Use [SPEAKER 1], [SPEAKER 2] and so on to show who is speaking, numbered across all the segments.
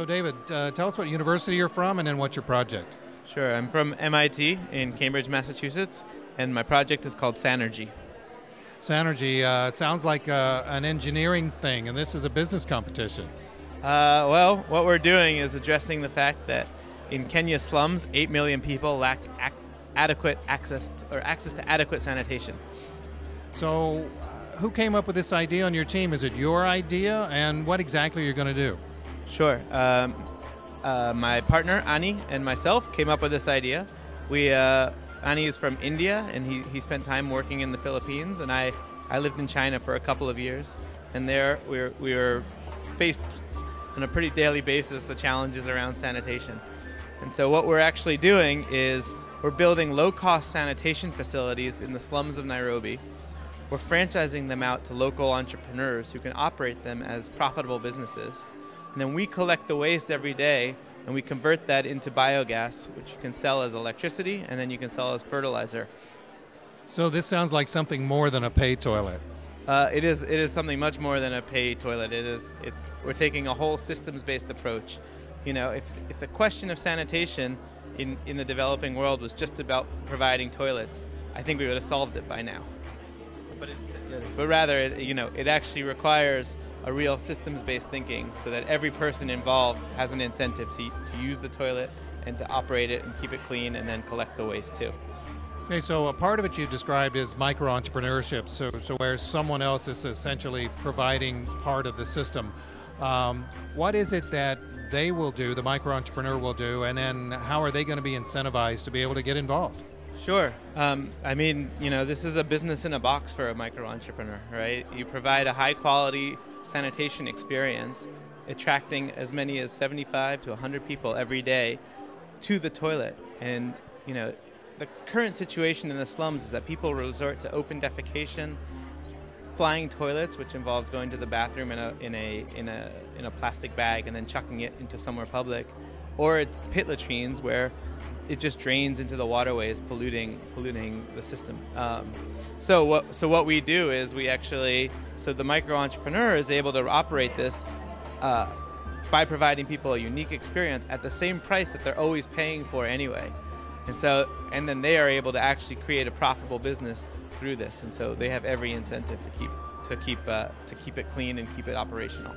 [SPEAKER 1] David, tell us what university you're from and then what's your project.
[SPEAKER 2] Sure, I'm from MIT in Cambridge, Massachusetts, and my project is called Sanergy.
[SPEAKER 1] Sanergy, it sounds like an engineering thing, and this is a business competition.
[SPEAKER 2] Well, what we're doing is addressing the fact that in Kenya's slums, 8 million people lack adequate access to adequate sanitation.
[SPEAKER 1] So, who came up with this idea on your team? Is it your idea, and what exactly are you going to do?
[SPEAKER 2] Sure. My partner, Ani, and myself came up with this idea. Ani is from India, and he spent time working in the Philippines, and I lived in China for a couple of years. And there we were faced on a pretty daily basis the challenges around sanitation. And so what we're actually doing is we're building low-cost sanitation facilities in the slums of Nairobi. We're franchising them out to local entrepreneurs who can operate them as profitable businesses. And then we collect the waste every day and we convert that into biogas, which you can sell as electricity and then you can sell as fertilizer.
[SPEAKER 1] So this sounds like something more than a pay toilet.
[SPEAKER 2] It is something much more than a pay toilet. We're taking a whole systems-based approach. You know, if the question of sanitation in the developing world was just about providing toilets, I think we would have solved it by now. But rather, it actually requires a real systems-based thinking so that every person involved has an incentive to use the toilet and to operate it and keep it clean and then collect the waste too.
[SPEAKER 1] Okay, so a part of it you described is micro-entrepreneurship, so where someone else is essentially providing part of the system. What is it that they will do, the micro-entrepreneur will do, and then how are they going to be incentivized to be able to get involved?
[SPEAKER 2] Sure. I mean, this is a business in a box for a micro-entrepreneur, right? You provide a high-quality sanitation experience, attracting as many as 75 to 100 people every day to the toilet. And, the current situation in the slums is that people resort to open defecation, flying toilets, which involves going to the bathroom in a plastic bag and then chucking it into somewhere public, or it's pit latrines where it just drains into the waterways, polluting the system. So what we do is so the micro-entrepreneur is able to operate this by providing people a unique experience at the same price that they're always paying for anyway. And then they are able to actually create a profitable business through this, and so they have every incentive to keep it clean and keep it operational.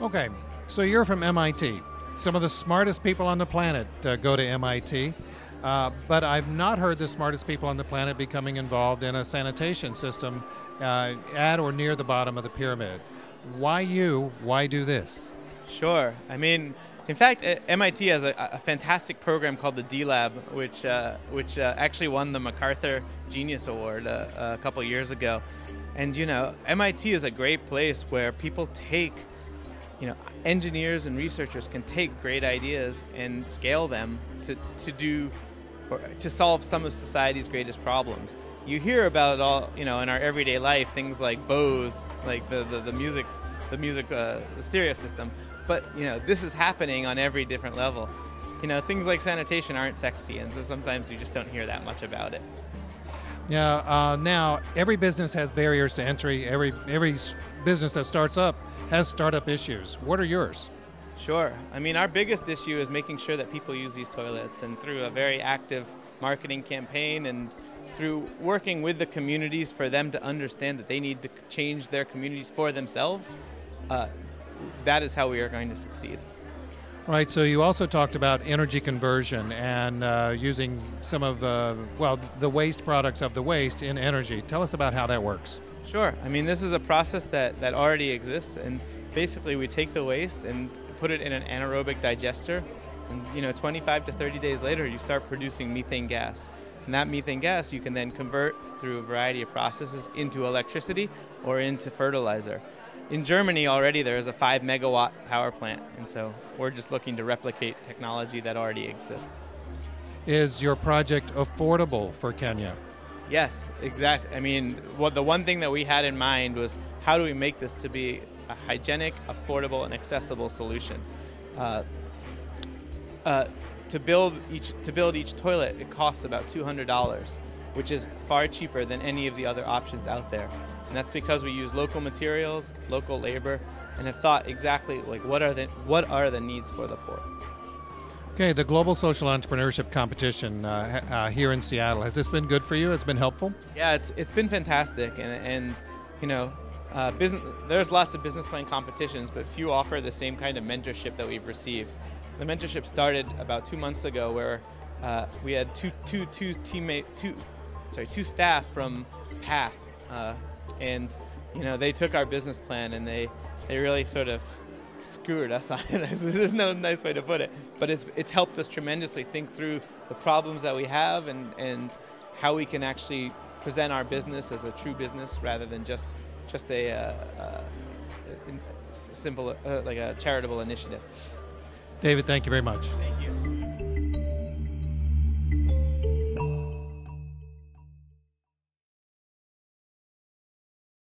[SPEAKER 1] Okay, so you're from MIT. Some of the smartest people on the planet go to MIT, but I've not heard the smartest people on the planet becoming involved in a sanitation system at or near the bottom of the pyramid. Why you? Why do this?
[SPEAKER 2] Sure. I mean, in fact, MIT has a fantastic program called the D-Lab, which actually won the MacArthur Genius Award a couple years ago. And MIT is a great place where people take, engineers and researchers can take great ideas and scale them to solve some of society's greatest problems. You hear about it all, in our everyday life, things like Bose, like the stereo system. But this is happening on every different level. Things like sanitation aren't sexy, and so sometimes you just don't hear that much about it.
[SPEAKER 1] Yeah. Now every business has barriers to entry. Every business that starts up has startup issues. What are yours?
[SPEAKER 2] Sure. I mean, our biggest issue is making sure that people use these toilets, and through a very active marketing campaign and through working with the communities for them to understand that they need to change their communities for themselves. That is how we are going to succeed.
[SPEAKER 1] Right, so you also talked about energy conversion and using some of the waste products of the waste in energy. Tell us about how that works.
[SPEAKER 2] Sure. I mean, this is a process that already exists, and basically we take the waste and put it in an anaerobic digester, and 25 to 30 days later you start producing methane gas. And that methane gas you can then convert through a variety of processes into electricity or into fertilizer. In Germany already there is a 5 megawatt power plant, and so we're just looking to replicate technology that already exists.
[SPEAKER 1] Is your project affordable for Kenya?
[SPEAKER 2] Yes, exactly. I mean, the one thing that we had in mind was how do we make this to be a hygienic, affordable, and accessible solution. To build each toilet, it costs about $200, which is far cheaper than any of the other options out there. And that's because we use local materials, local labor, and have thought exactly like what are the needs for the port.
[SPEAKER 1] Okay, the Global Social Entrepreneurship Competition here in Seattle, has this been good for you? Has it been helpful?
[SPEAKER 2] Yeah, it's been fantastic, and you know, there's lots of business plan competitions, but few offer the same kind of mentorship that we've received. The mentorship started about 2 months ago, where we had two staff from Path, and you know, they took our business plan and they really sort of screwed us on it. There's no nice way to put it, but it's helped us tremendously think through the problems that we have and how we can actually present our business as a true business rather than just a simple like a charitable initiative.
[SPEAKER 1] David, thank you very much.
[SPEAKER 2] Thank you.